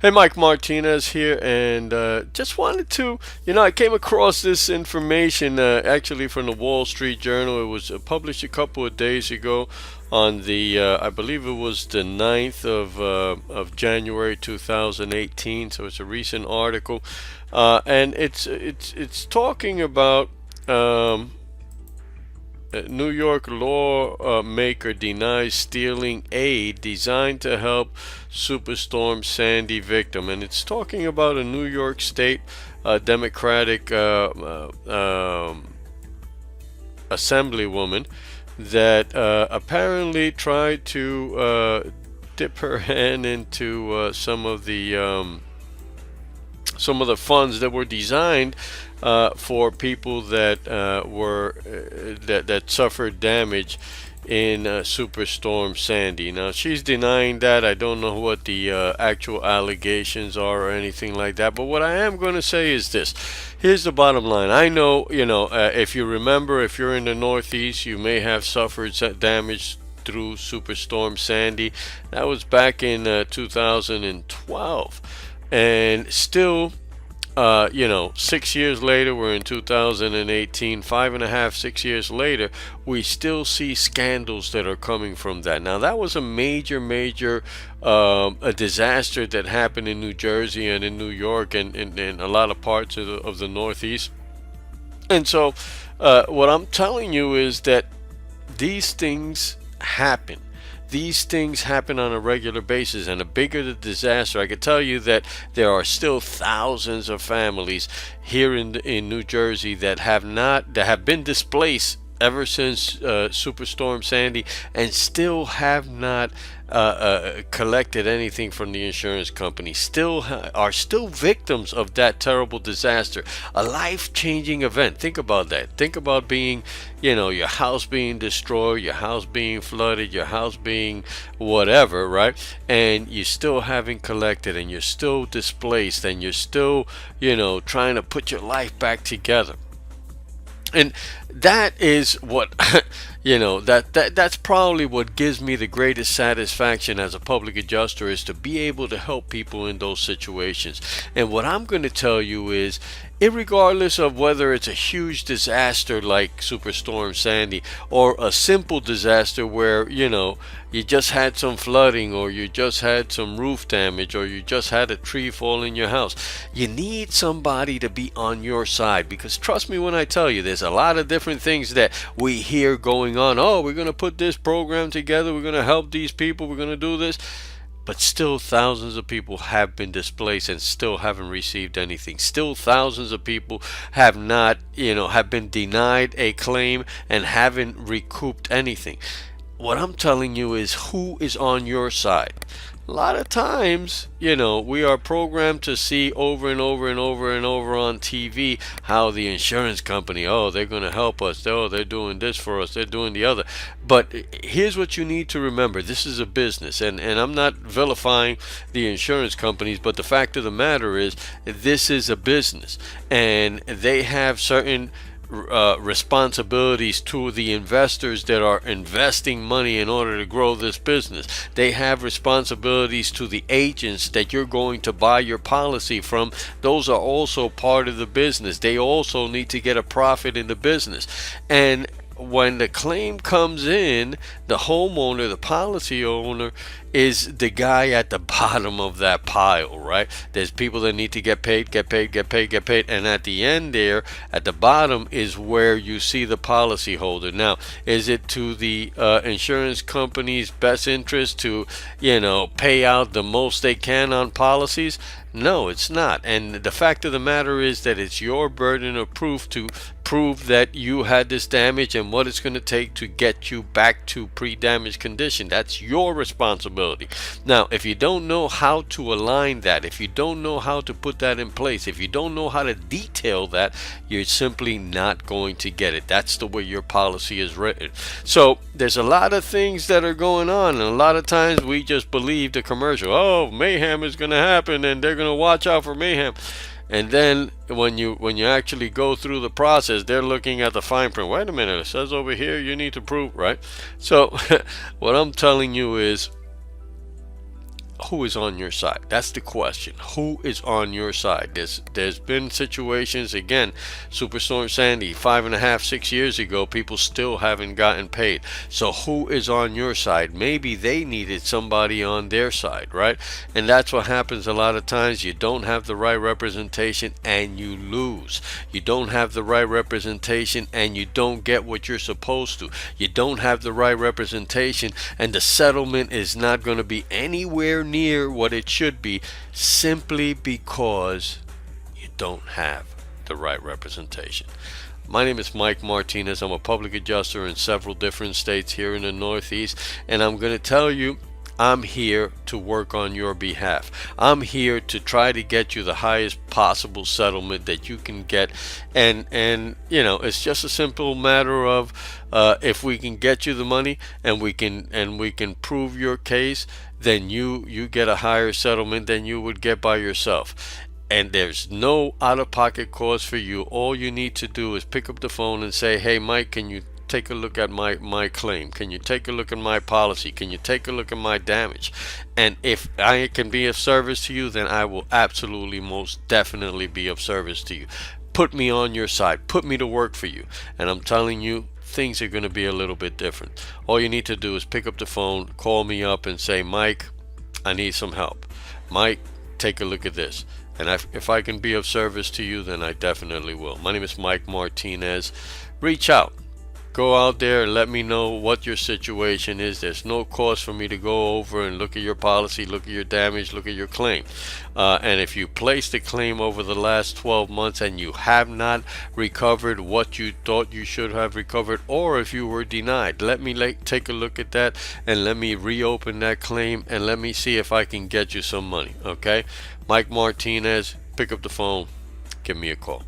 Hey, Mike Martinez here, and just wanted to, I came across this information actually from the Wall Street Journal. It was published a couple of days ago on I believe it was the 9th of January 2018. So it's a recent article, and it's talking about. A New York lawmaker denies stealing aid designed to help Superstorm Sandy victim, and it's talking about a New York State Democratic assemblywoman that apparently tried to dip her hand into some of the funds that were designed for people that that suffered damage in Superstorm Sandy. Now she's denying that. I don't know what the actual allegations are or anything like that. But what I am going to say is this: here's the bottom line. I know, if you remember, if you're in the Northeast, you may have suffered damage through Superstorm Sandy. That was back in 2012, and still 6 years later, we're in 2018, 5.5, 6 years later, we still see scandals that are coming from that. Now, that was a major a disaster that happened in New Jersey and in New York and in a lot of parts of the Northeast. And so, what I'm telling you is that these things happen. These things happen on a regular basis, and the bigger the disaster, I can tell you that there are still thousands of families here in New Jersey that have been displaced ever since Superstorm Sandy, and still have not collected anything from the insurance company. Are still victims of that terrible disaster, a life-changing event. Think about that. Think about being, your house being destroyed, your house being flooded, your house being whatever, right? And you still haven't collected, and you're still displaced, and you're still, trying to put your life back together. And that is what that's probably what gives me the greatest satisfaction as a public adjuster, is to be able to help people in those situations. And what I'm going to tell you is, irregardless of whether it's a huge disaster like Superstorm Sandy, or a simple disaster where you just had some flooding, or you just had some roof damage, or you just had a tree fall in your house, you need somebody to be on your side. Because trust me when I tell you, there's a lot of different things that we hear going on. Oh, we're going to put this program together, we're going to help these people, we're going to do this. But still, thousands of people have been displaced and still haven't received anything. Still, thousands of people have not, have been denied a claim and haven't recouped anything. What I'm telling you is, who is on your side? A lot of times, we are programmed to see over and over and over and over on TV how the insurance company, oh, they're going to help us. Oh, they're doing this for us. They're doing the other. But here's what you need to remember. This is a business. And I'm not vilifying the insurance companies, but the fact of the matter is, this is a business. And they have certain responsibilities to the investors that are investing money in order to grow this business. They have responsibilities to the agents that you're going to buy your policy from. Those are also part of the business. They also need to get a profit in the business. And when the claim comes in, the homeowner, the policy owner, is the guy at the bottom of that pile, right? There's people that need to get paid, and at the end there, at the bottom, is where you see the policy holder. Now, is it to the insurance company's best interest to, pay out the most they can on policies? No, it's not. And the fact of the matter is that it's your burden of proof to prove that you had this damage and what it's going to take to get you back to pre-damage condition. That's your responsibility. Now, if you don't know how to align that, if you don't know how to put that in place, if you don't know how to detail that, you're simply not going to get it. That's the way your policy is written. So there's a lot of things that are going on, and a lot of times we just believe the commercial. Oh, mayhem is going to happen, and they're going to watch out for mayhem. And then when you actually go through the process, they're looking at the fine print. Wait a minute, it says over here you need to prove, right? So what I'm telling you is, who is on your side? That's the question. Who is on your side? There's been situations, again, Superstorm Sandy, 5.5, 6 years ago, people still haven't gotten paid. So who is on your side? Maybe they needed somebody on their side, right? And that's what happens a lot of times. You don't have the right representation and you lose. You don't have the right representation and you don't get what you're supposed to. You don't have the right representation and the settlement is not going to be anywhere near what it should be, simply because you don't have the right representation. My name is Mike Martinez. I'm a public adjuster in several different states here in the Northeast, and I'm going to tell you, I'm here to work on your behalf. I'm here to try to get you the highest possible settlement that you can get, and it's just a simple matter of if we can get you the money and we can prove your case, then you get a higher settlement than you would get by yourself. And there's no out-of-pocket cost for you. All you need to do is pick up the phone and say, hey Mike, can you take a look at my claim? Can you take a look at my policy? Can you take a look at my damage? And if I can be of service to you, then I will absolutely, most definitely be of service to you. Put me on your side. Put me to work for you. And I'm telling you, things are going to be a little bit different. All you need to do is pick up the phone, call me up and say, Mike, I need some help. Mike, take a look at this. And if I can be of service to you, then I definitely will. My name is Mike Martinez. Reach out. Go out there and let me know what your situation is. There's no cost for me to go over and look at your policy, look at your damage, look at your claim. And if you placed a claim over the last 12 months and you have not recovered what you thought you should have recovered, or if you were denied, let me take a look at that and let me reopen that claim and let me see if I can get you some money. Okay? Mike Martinez, pick up the phone, give me a call.